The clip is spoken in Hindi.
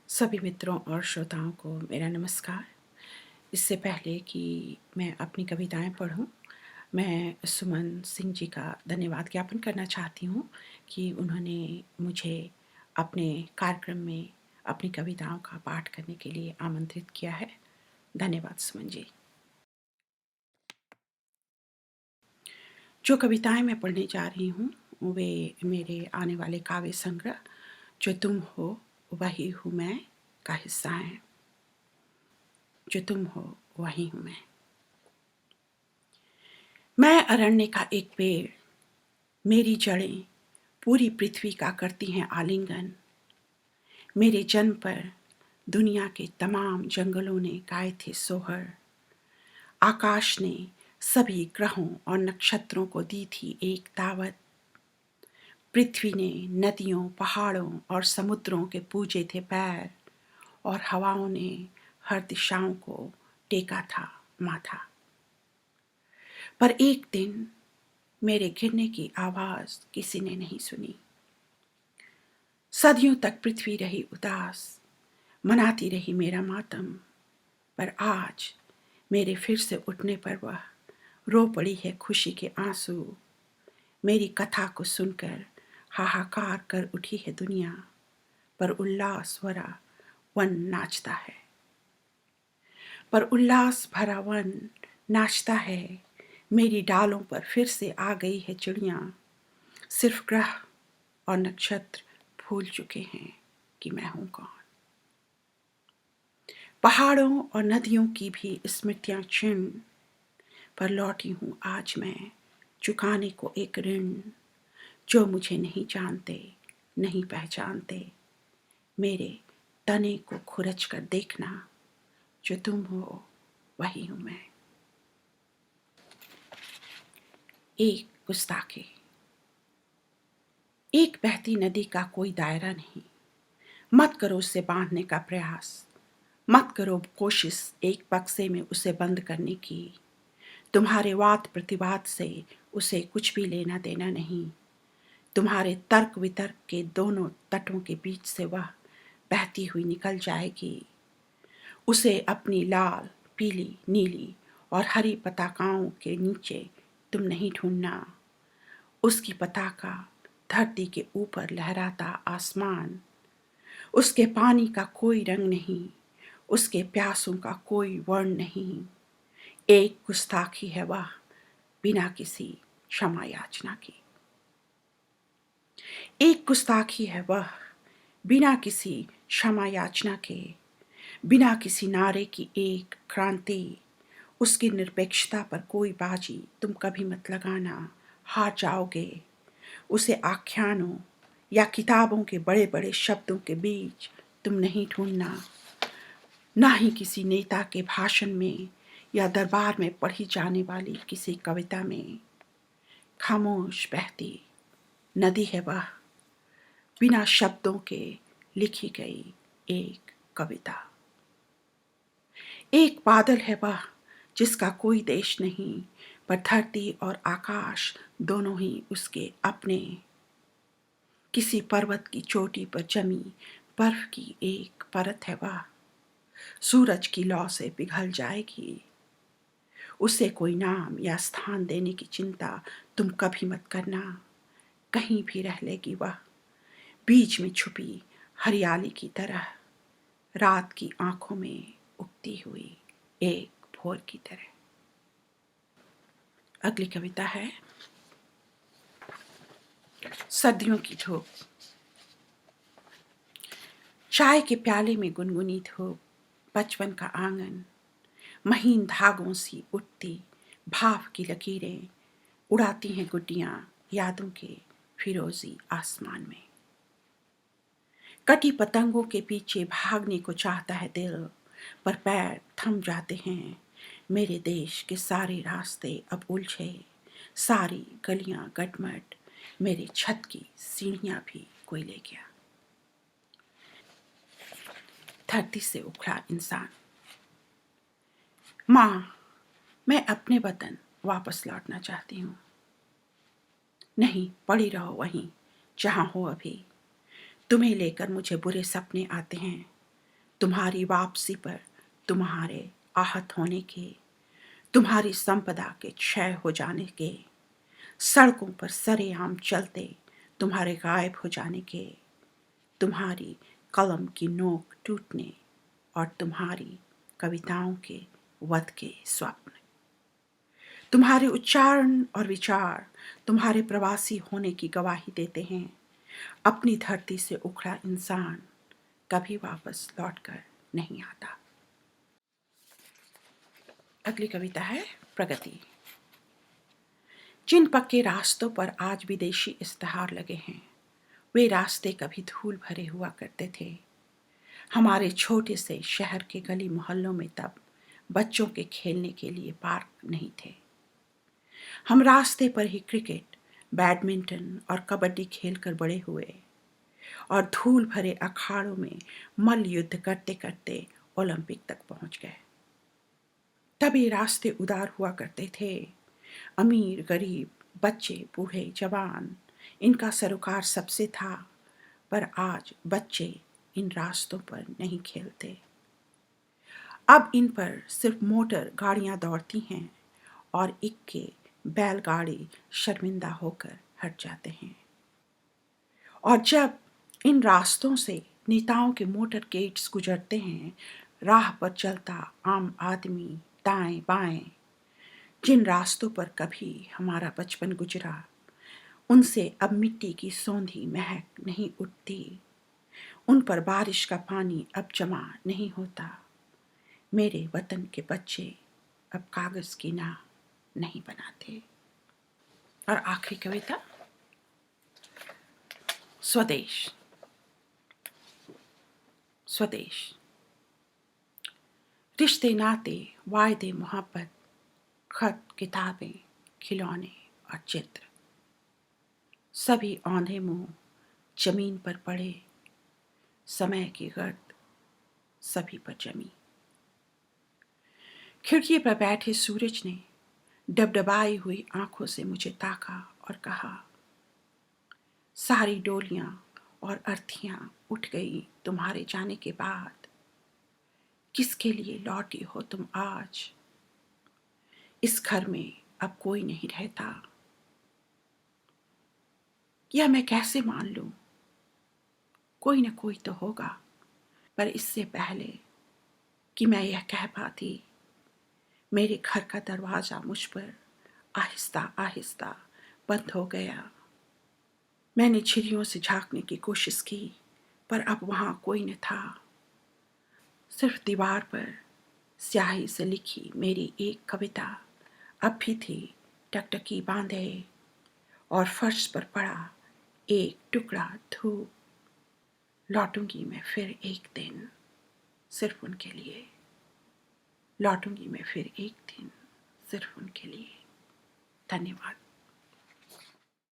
सभी मित्रों और श्रोताओं को मेरा नमस्कार। इससे पहले कि मैं अपनी कविताएँ पढ़ूँ, मैं सुमन सिंह जी का धन्यवाद ज्ञापन करना चाहती हूँ कि उन्होंने मुझे अपने कार्यक्रम में अपनी कविताओं का पाठ करने के लिए आमंत्रित किया है। धन्यवाद सुमन जी। जो कविताएँ मैं पढ़ने जा रही हूँ, वे मेरे आने वाले काव्य संग्रह जो तुम हो वही हूँ मैं का हिस्सा हैं। जो तुम हो वही हूँ मैं अरण्य का एक पेड़, मेरी जड़ें पूरी पृथ्वी का करती हैं आलिंगन। मेरे जन्म पर दुनिया के तमाम जंगलों ने गाए थे सोहर। आकाश ने सभी ग्रहों और नक्षत्रों को दी थी एक दावत। पृथ्वी ने नदियों, पहाड़ों और समुद्रों के पूजे थे पैर, और हवाओं ने हर दिशाओं को टेका था माथा। पर एक दिन मेरे गिरने की आवाज किसी ने नहीं सुनी। सदियों तक पृथ्वी रही उदास, मनाती रही मेरा मातम। पर आज मेरे फिर से उठने पर वह रो पड़ी है खुशी के आंसू। मेरी कथा को सुनकर हाहाकार कर उठी है दुनिया, पर उल्लास भरा वन नाचता है। पर उल्लास भरा वन नाचता है, मेरी डालों पर फिर से आ गई है चिड़िया। सिर्फ ग्रह और नक्षत्र भूल चुके हैं कि मैं हूं कौन। पहाड़ों और नदियों की भी स्मृतियां क्षीण, पर लौटी हूं आज मैं चुकाने को एक ऋण। जो मुझे नहीं जानते, नहीं पहचानते, मेरे तने को खुरच कर देखना। जो तुम हो वही हूं मैं। एक गुस्ताखी। एक बहती नदी का कोई दायरा नहीं, मत करो उसे बांधने का प्रयास। मत करो कोशिश एक बक्से में उसे बंद करने की। तुम्हारे वाद प्रतिवाद से उसे कुछ भी लेना देना नहीं। तुम्हारे तर्क वितर्क के दोनों तटों के बीच से वह बहती हुई निकल जाएगी। उसे अपनी लाल, पीली, नीली और हरी पताकाओं के नीचे तुम नहीं ढूंढना। उसकी पताका धरती के ऊपर लहराता आसमान। उसके पानी का कोई रंग नहीं, उसके प्यासों का कोई वर्ण नहीं। एक गुस्ताखी है वह बिना किसी क्षमा याचना की। एक गुस्ताखी है वह बिना किसी क्षमा याचना के, बिना किसी नारे की एक क्रांति। उसकी निरपेक्षता पर कोई बाजी तुम कभी मत लगाना, हार जाओगे। उसे आख्यानों या किताबों के बड़े बड़े शब्दों के बीच तुम नहीं ढूंढना, ना ही किसी नेता के भाषण में या दरबार में पढ़ी जाने वाली किसी कविता में। खामोश बहती नदी है वह बिना शब्दों के लिखी गई एक कविता। एक बादल है वह जिसका कोई देश नहीं, पर धरती और आकाश दोनों ही उसके अपने। किसी पर्वत की चोटी पर जमी बर्फ की एक परत है वह, सूरज की लौ से पिघल जाएगी। उसे कोई नाम या स्थान देने की चिंता तुम कभी मत करना, कहीं भी रह लेगी वह बीच में छुपी हरियाली की तरह, रात की आंखों में उगती हुई एक भोर की तरह। अगली कविता है सर्दियों की धूप। चाय के प्याले में गुनगुनी धूप, बचपन का आंगन, महीन धागों सी उठती भाव की लकीरें उड़ाती हैं गुड्डियां यादों के फिरोजी आसमान में। कटी पतंगों के पीछे भागने को चाहता है दिल, पर पैर थम जाते हैं। मेरे देश के सारे रास्ते अब उलझे, सारी गलियां गटमट, मेरे छत की सीढ़ियां भी कोई ले गया। धरती से उखड़ा इंसान। माँ, मैं अपने वतन वापस लौटना चाहती हूँ। नहीं, पड़ी रहो वहीं जहाँ हो अभी। तुम्हें लेकर मुझे बुरे सपने आते हैं। तुम्हारी वापसी पर तुम्हारे आहत होने के, तुम्हारी संपदा के क्षय हो जाने के, सड़कों पर सरेआम चलते तुम्हारे गायब हो जाने के, तुम्हारी कलम की नोक टूटने और तुम्हारी कविताओं के वध के स्वप्न, तुम्हारे उच्चारण और विचार तुम्हारे प्रवासी होने की गवाही देते हैं। अपनी धरती से उखड़ा इंसान कभी वापस लौटकर नहीं आता। अगली कविता है प्रगति। जिन पक्के रास्तों पर आज विदेशी इश्तहार लगे हैं, वे रास्ते कभी धूल भरे हुआ करते थे। हमारे छोटे से शहर के गली मोहल्लों में तब बच्चों के खेलने के लिए पार्क नहीं थे। हम रास्ते पर ही क्रिकेट, बैडमिंटन और कबड्डी खेलकर बड़े हुए और धूल भरे अखाड़ों में मल्ल युद्ध करते करते ओलंपिक तक पहुंच गए। तब ये रास्ते उदार हुआ करते थे। अमीर, गरीब, बच्चे, बूढ़े, जवान, इनका सरोकार सबसे था। पर आज बच्चे इन रास्तों पर नहीं खेलते। अब इन पर सिर्फ मोटर गाड़ियां दौड़ती हैं और इक्के बैलगाड़ी शर्मिंदा होकर हट जाते हैं। और जब इन रास्तों से नेताओं के मोटर गेट्स गुजरते हैं, राह पर चलता आम आदमी दाएं बाएं, जिन रास्तों पर कभी हमारा बचपन गुजरा, उनसे अब मिट्टी की सौंधी महक नहीं उठती। उन पर बारिश का पानी अब जमा नहीं होता। मेरे वतन के बच्चे अब कागज की नाव नहीं बनाते। और आखिरी कविता स्वदेश। स्वदेश, रिश्ते नाते, वायदे मोहब्बत, खत, किताबें, खिलौने और चित्र, सभी औंधे मुंह जमीन पर पड़े। समय की गर्द सभी पर जमी। खिड़की पर बैठे सूरज ने डबडबाई हुई आंखों से मुझे ताका और कहा, सारी डोलियां और अर्थियां उठ गई तुम्हारे जाने के बाद। किसके लिए लौटी हो तुम आज? इस घर में अब कोई नहीं रहता। यह मैं कैसे मान लूं? कोई न कोई तो होगा। पर इससे पहले कि मैं यह कह पाती, मेरे घर का दरवाजा मुझ पर आहिस्ता आहिस्ता बंद हो गया। मैंने झिर्रियों से झांकने की कोशिश की, पर अब वहां कोई न था। सिर्फ दीवार पर स्याही से लिखी मेरी एक कविता अब भी थी टकटकी बांधे, और फर्श पर पड़ा एक टुकड़ा धूप। लौटूंगी मैं फिर एक दिन सिर्फ उनके लिए। लौटूंगी मैं फिर एक दिन सिर्फ उनके लिए। धन्यवाद।